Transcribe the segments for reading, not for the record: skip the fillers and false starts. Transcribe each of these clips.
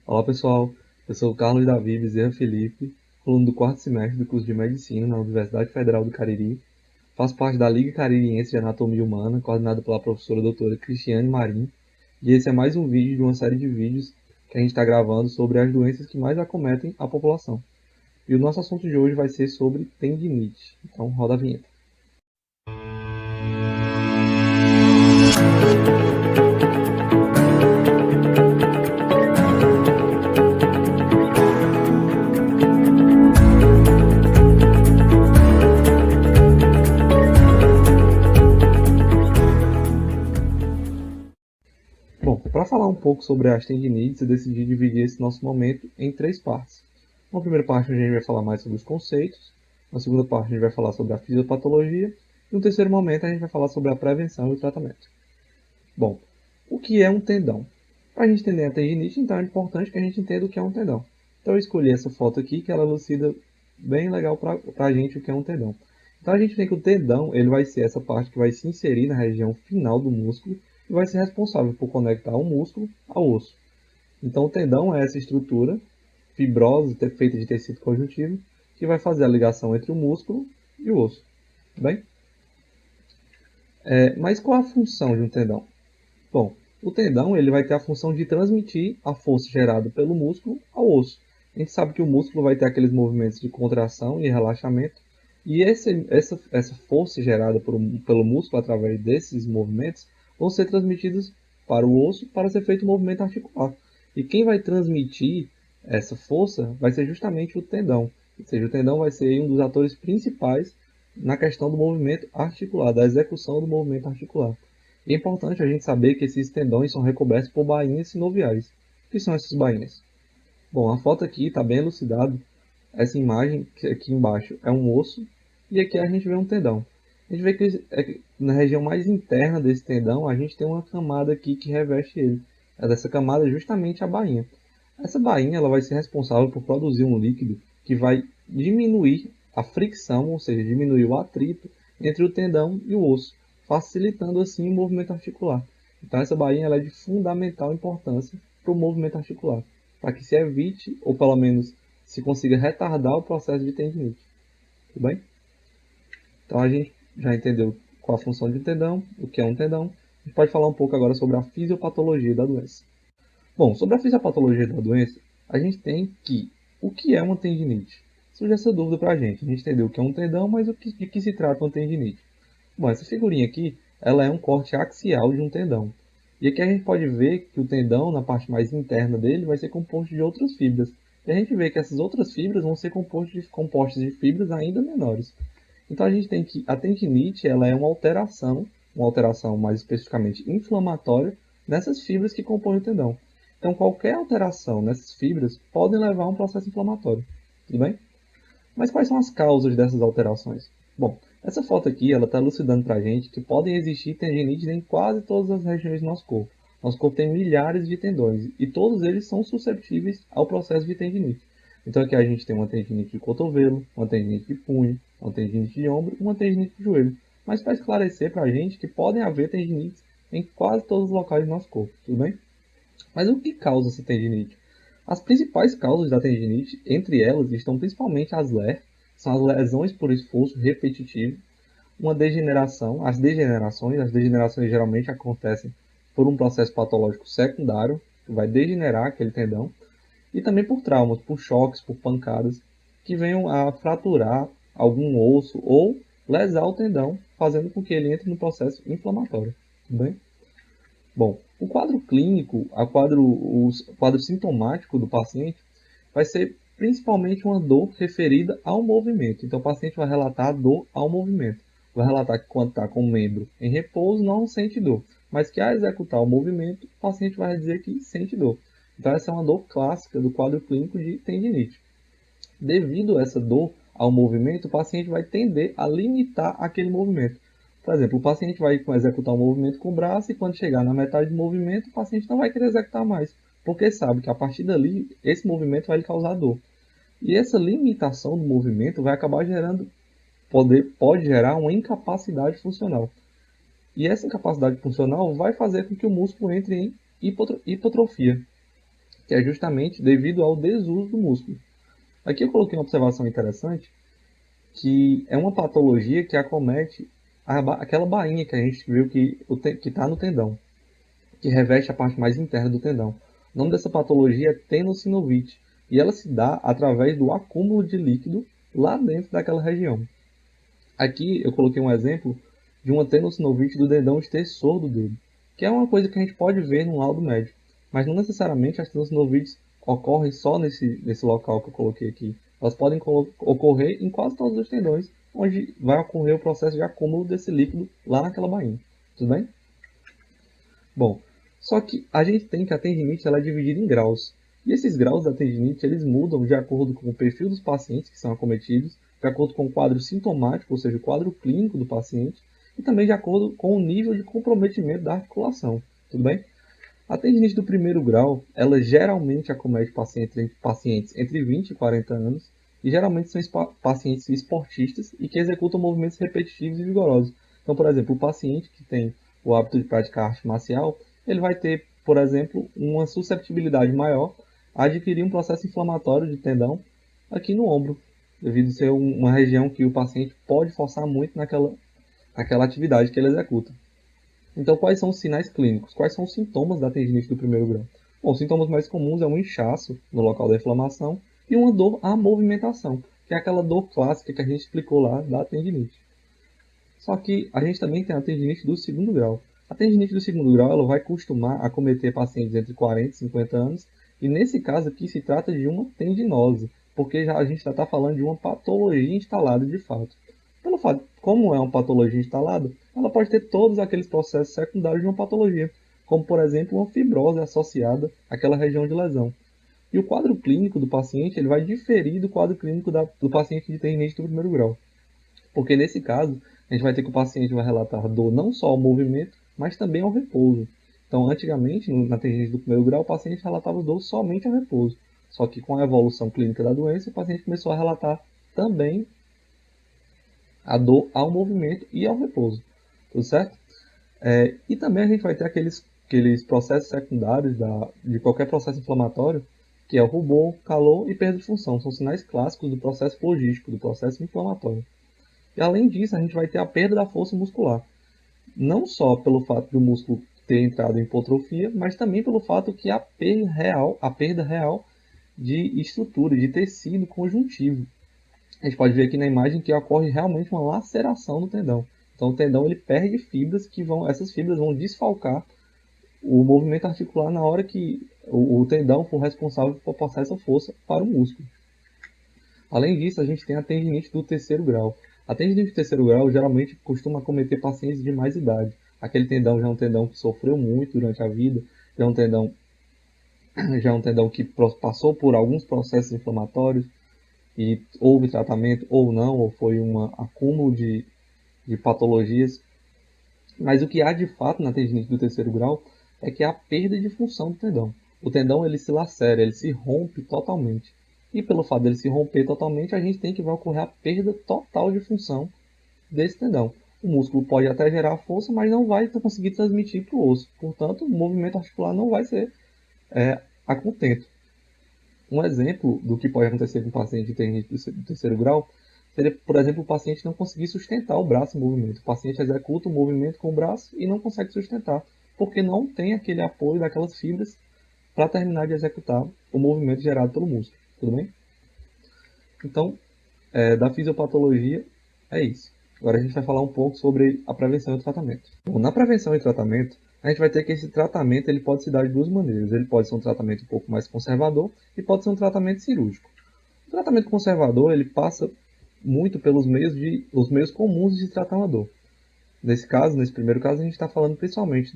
Olá pessoal, eu sou o Carlos Davi Bezerra Felipe, aluno do quarto semestre do curso de Medicina na Universidade Federal do Cariri. Faço parte da Liga Caririense de Anatomia Humana, coordenada pela professora doutora Cristiane Marim, e esse é mais um vídeo de uma série de vídeos que a gente está gravando sobre as doenças que mais acometem a população. E o nosso assunto de hoje vai ser sobre tendinite. Então, roda a vinheta. Bom, para falar um pouco sobre as tendinites, eu decidi dividir esse nosso momento em três partes. Na primeira parte, a gente vai falar mais sobre os conceitos. Na segunda parte, a gente vai falar sobre a fisiopatologia. E no terceiro momento, a gente vai falar sobre a prevenção e o tratamento. Bom, o que é um tendão? Para a gente entender a tendinite, então é importante que a gente entenda o que é um tendão. Então eu escolhi essa foto aqui, que ela elucida bem legal para a gente o que é um tendão. Então a gente tem que o tendão ele vai ser essa parte que vai se inserir na região final do músculo e vai ser responsável por conectar o músculo ao osso. Então o tendão é essa estrutura fibrosa, feita de tecido conjuntivo, que vai fazer a ligação entre o músculo e o osso. Bem? Mas qual a função de um tendão? Bom, o tendão ele vai ter a função de transmitir a força gerada pelo músculo ao osso. A gente sabe que o músculo vai ter aqueles movimentos de contração e relaxamento, e essa força gerada pelo músculo através desses movimentos vão ser transmitidos para o osso para ser feito o movimento articular. E quem vai transmitir essa força vai ser justamente o tendão. Ou seja, o tendão vai ser um dos atores principais na questão do movimento articular, da execução do movimento articular. É importante a gente saber que esses tendões são recobertos por bainhas sinoviais. O que são essas bainhas? Bom, a foto aqui está bem elucidado. Essa imagem que aqui embaixo é um osso e aqui a gente vê um tendão. A gente vê que na região mais interna desse tendão a gente tem uma camada aqui que reveste ele. Essa camada é justamente a bainha. Essa bainha ela vai ser responsável por produzir um líquido que vai diminuir a fricção, ou seja, diminuir o atrito entre o tendão e o osso, facilitando assim o movimento articular. Então essa bainha ela é de fundamental importância para o movimento articular, para que se evite, ou pelo menos se consiga retardar o processo de tendinite. Tudo bem? Então a gente já entendeu qual a função de um tendão, o que é um tendão. A gente pode falar um pouco agora sobre a fisiopatologia da doença. Bom, sobre a fisiopatologia da doença, a gente tem que o que é uma tendinite? Surge essa dúvida para a gente. A gente entendeu o que é um tendão, mas de que se trata uma tendinite? Bom, essa figurinha aqui, ela é um corte axial de um tendão. E aqui a gente pode ver que o tendão, na parte mais interna dele, vai ser composto de outras fibras. E a gente vê que essas outras fibras vão ser compostas de fibras ainda menores. Então a gente tem que a tendinite, ela é uma alteração mais especificamente inflamatória nessas fibras que compõem o tendão. Então qualquer alteração nessas fibras podem levar a um processo inflamatório. Tudo bem? Mas quais são as causas dessas alterações? Bom, essa foto aqui ela está elucidando para a gente que podem existir tendinites em quase todas as regiões do nosso corpo. Nosso corpo tem milhares de tendões e todos eles são susceptíveis ao processo de tendinite. Então aqui a gente tem uma tendinite de cotovelo, uma tendinite de punho, uma tendinite de ombro e uma tendinite de joelho. Mas para esclarecer para a gente que podem haver tendinites em quase todos os locais do nosso corpo, tudo bem? Mas o que causa essa tendinite? As principais causas da tendinite, entre elas, estão principalmente as LER, são as lesões por esforço repetitivo, uma degeneração, as degenerações geralmente acontecem por um processo patológico secundário, que vai degenerar aquele tendão, e também por traumas, por choques, por pancadas, que venham a fraturar algum osso ou lesar o tendão, fazendo com que ele entre no processo inflamatório. Tudo bem? Bom, o quadro clínico, o quadro sintomático do paciente vai ser principalmente uma dor referida ao movimento. Então, o paciente vai relatar dor ao movimento. Vai relatar que quando está com o membro em repouso não sente dor, mas que ao executar o movimento, o paciente vai dizer que sente dor. Então, essa é uma dor clássica do quadro clínico de tendinite. Devido a essa dor ao movimento, o paciente vai tender a limitar aquele movimento. Por exemplo, o paciente vai executar um movimento com o braço e quando chegar na metade do movimento, o paciente não vai querer executar mais, porque sabe que a partir dali, esse movimento vai lhe causar dor. E essa limitação do movimento vai acabar pode gerar uma incapacidade funcional. E essa incapacidade funcional vai fazer com que o músculo entre em hipotrofia. que é justamente devido ao desuso do músculo. Aqui eu coloquei uma observação interessante, que é uma patologia que acomete aquela bainha que a gente viu que está no tendão, que reveste a parte mais interna do tendão. O nome dessa patologia é tendocinovite, e ela se dá através do acúmulo de líquido lá dentro daquela região. Aqui eu coloquei um exemplo de uma tendocinovite do dedão extensor do dedo, que é uma coisa que a gente pode ver no laudo médico, mas não necessariamente as tendocinovites ocorrem só nesse local que eu coloquei aqui. Elas podem ocorrer em quase todos os tendões, onde vai ocorrer o processo de acúmulo desse líquido lá naquela bainha. Tudo bem? Bom, só que a gente tem que a tendinite ela é dividida em graus. E esses graus da tendinite eles mudam de acordo com o perfil dos pacientes que são acometidos, de acordo com o quadro sintomático, ou seja, o quadro clínico do paciente, e também de acordo com o nível de comprometimento da articulação. Tudo bem? A tendinite do primeiro grau, ela geralmente acomete pacientes entre 20 e 40 anos, e geralmente são pacientes esportistas e que executam movimentos repetitivos e vigorosos. Então, por exemplo, o paciente que tem o hábito de praticar arte marcial, ele vai ter, por exemplo, uma susceptibilidade maior a adquirir um processo inflamatório de tendão aqui no ombro, devido a ser uma região que o paciente pode forçar muito naquela atividade que ele executa. Então, quais são os sinais clínicos? Quais são os sintomas da tendinite do primeiro grau? Bom, os sintomas mais comuns é um inchaço no local da inflamação e uma dor à movimentação, que é aquela dor clássica que a gente explicou lá da tendinite. Só que a gente também tem a tendinite do segundo grau. A tendinite do segundo grau ela vai costumar acometer pacientes entre 40 e 50 anos, e nesse caso aqui se trata de uma tendinose, porque a gente já está falando de uma patologia instalada de fato. Pelo fato, como é uma patologia instalada, ela pode ter todos aqueles processos secundários de uma patologia, como por exemplo uma fibrose associada àquela região de lesão. E o quadro clínico do paciente ele vai diferir do quadro clínico do paciente de tendinite do primeiro grau. Porque nesse caso, a gente vai ter que o paciente vai relatar dor não só ao movimento, mas também ao repouso. Então, antigamente, na tendinite do primeiro grau, o paciente relatava dor somente ao repouso. Só que com a evolução clínica da doença, o paciente começou a relatar também a dor ao movimento e ao repouso. Tudo certo? E também a gente vai ter aqueles processos secundários de qualquer processo inflamatório, que é o rubor, calor e perda de função. São sinais clássicos do processo flogístico, do processo inflamatório. E além disso, a gente vai ter a perda da força muscular. Não só pelo fato do músculo ter entrado em hipotrofia, mas também pelo fato que a perda real de estrutura, de tecido conjuntivo. A gente pode ver aqui na imagem que ocorre realmente uma laceração no tendão. Então o tendão ele perde fibras essas fibras vão desfalcar o movimento articular na hora que o tendão for responsável por passar essa força para o músculo. Além disso, a gente tem a tendinite do terceiro grau. A tendinite do terceiro grau geralmente costuma acometer pacientes de mais idade. Aquele tendão já é um tendão que sofreu muito durante a vida, já é um tendão, já é um tendão que passou por alguns processos inflamatórios e houve tratamento ou não, ou foi um acúmulo de patologias. Mas o que há de fato na tendinite do terceiro grau é que há perda de função do tendão. O tendão ele se lacera, ele se rompe totalmente. E pelo fato dele se romper totalmente, a gente tem que vai ocorrer a perda total de função desse tendão. O músculo pode até gerar força, mas não vai conseguir transmitir para o osso. Portanto, o movimento articular não vai ser a contento. Um exemplo do que pode acontecer com um paciente de tendinite do terceiro grau seria, por exemplo, o paciente não conseguir sustentar o braço em movimento. O paciente executa o movimento com o braço e não consegue sustentar, porque não tem aquele apoio daquelas fibras para terminar de executar o movimento gerado pelo músculo. Tudo bem? Então, da fisiopatologia, é isso. Agora a gente vai falar um pouco sobre a prevenção e o tratamento. Bom, na prevenção e tratamento, a gente vai ter que esse tratamento ele pode se dar de duas maneiras. Ele pode ser um tratamento um pouco mais conservador e pode ser um tratamento cirúrgico. O tratamento conservador ele passa muito pelos os meios comuns de tratar uma dor. Nesse primeiro caso, a gente está falando principalmente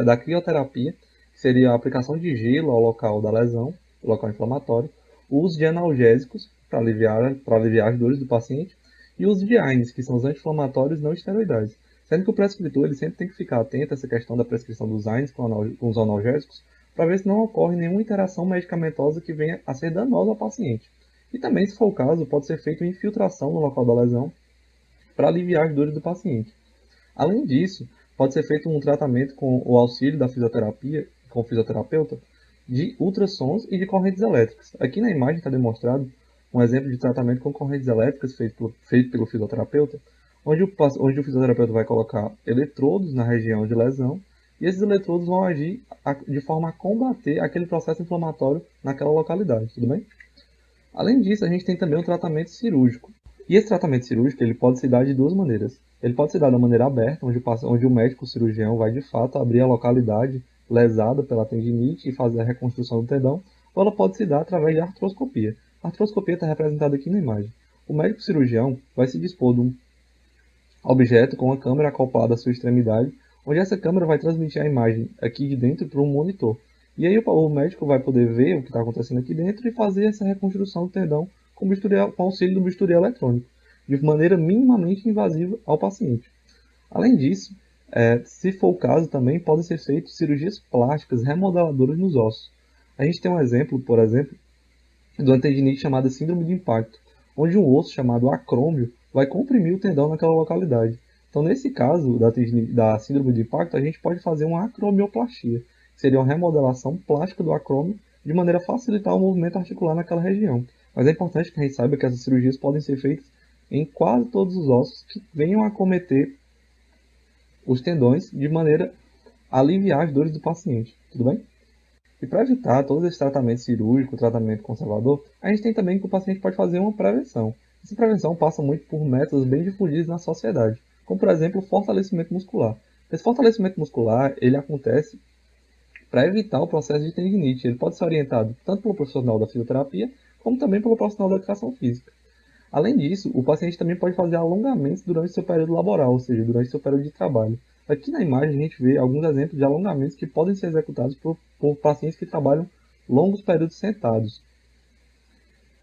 da crioterapia, que seria a aplicação de gelo ao local da lesão, local inflamatório, o uso de analgésicos para aliviar as dores do paciente, e o uso de AINES, que são os anti-inflamatórios não esteroidais. Sendo que o prescritor ele sempre tem que ficar atento a essa questão da prescrição dos AINES com os analgésicos, para ver se não ocorre nenhuma interação medicamentosa que venha a ser danosa ao paciente. E também, se for o caso, pode ser feita uma infiltração no local da lesão para aliviar as dores do paciente. Além disso, pode ser feito um tratamento com o auxílio da fisioterapia, com o fisioterapeuta, de ultrassons e de correntes elétricas. Aqui na imagem está demonstrado um exemplo de tratamento com correntes elétricas feito pelo fisioterapeuta, onde o fisioterapeuta vai colocar eletrodos na região de lesão e esses eletrodos vão agir de forma a combater aquele processo inflamatório naquela localidade, tudo bem? Além disso, a gente tem também o tratamento cirúrgico. E esse tratamento cirúrgico ele pode se dar de duas maneiras. Ele pode se dar da maneira aberta, onde o médico cirurgião vai de fato abrir a localidade lesada pela tendinite e fazer a reconstrução do tendão, ou ela pode se dar através de artroscopia. A artroscopia está representada aqui na imagem. O médico cirurgião vai se dispor de um objeto com uma câmera acoplada à sua extremidade, onde essa câmera vai transmitir a imagem aqui de dentro para um monitor. E aí o médico vai poder ver o que está acontecendo aqui dentro e fazer essa reconstrução do tendão com auxílio do bisturi eletrônico, de maneira minimamente invasiva ao paciente. Além disso, se for o caso, também podem ser feitas cirurgias plásticas remodeladoras nos ossos. A gente tem um exemplo, por exemplo, de uma tendinite chamada síndrome de impacto, onde um osso chamado acrômio vai comprimir o tendão naquela localidade. Então, nesse caso da síndrome de impacto, a gente pode fazer uma acromioplastia, que seria uma remodelação plástica do acrômio, de maneira a facilitar o movimento articular naquela região. Mas é importante que a gente saiba que essas cirurgias podem ser feitas em quase todos os ossos que venham a acometer os tendões, de maneira a aliviar as dores do paciente. Tudo bem? E para evitar todos esses tratamentos cirúrgicos, tratamento conservador, a gente tem também que o paciente pode fazer uma prevenção. Essa prevenção passa muito por métodos bem difundidos na sociedade, como por exemplo o fortalecimento muscular. Esse fortalecimento muscular ele acontece para evitar o processo de tendinite. Ele pode ser orientado tanto pelo profissional da fisioterapia, como também pelo profissional da educação física. Além disso, o paciente também pode fazer alongamentos durante seu período laboral, ou seja, durante seu período de trabalho. Aqui na imagem a gente vê alguns exemplos de alongamentos que podem ser executados por pacientes que trabalham longos períodos sentados.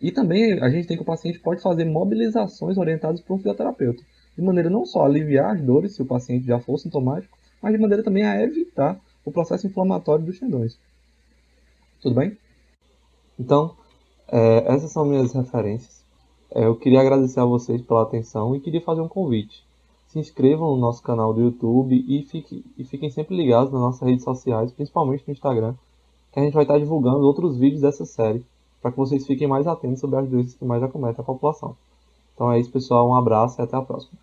E também a gente tem que o paciente pode fazer mobilizações orientadas por um fisioterapeuta, de maneira não só a aliviar as dores, se o paciente já for sintomático, mas de maneira também a evitar o processo inflamatório dos tendões. Tudo bem? Então, essas são minhas referências. Eu queria agradecer a vocês pela atenção e queria fazer um convite. Se inscrevam no nosso canal do YouTube e fiquem sempre ligados nas nossas redes sociais, principalmente no Instagram, que a gente vai estar divulgando outros vídeos dessa série, para que vocês fiquem mais atentos sobre as doenças que mais acometem a população. Então é isso, pessoal. Um abraço e até a próxima.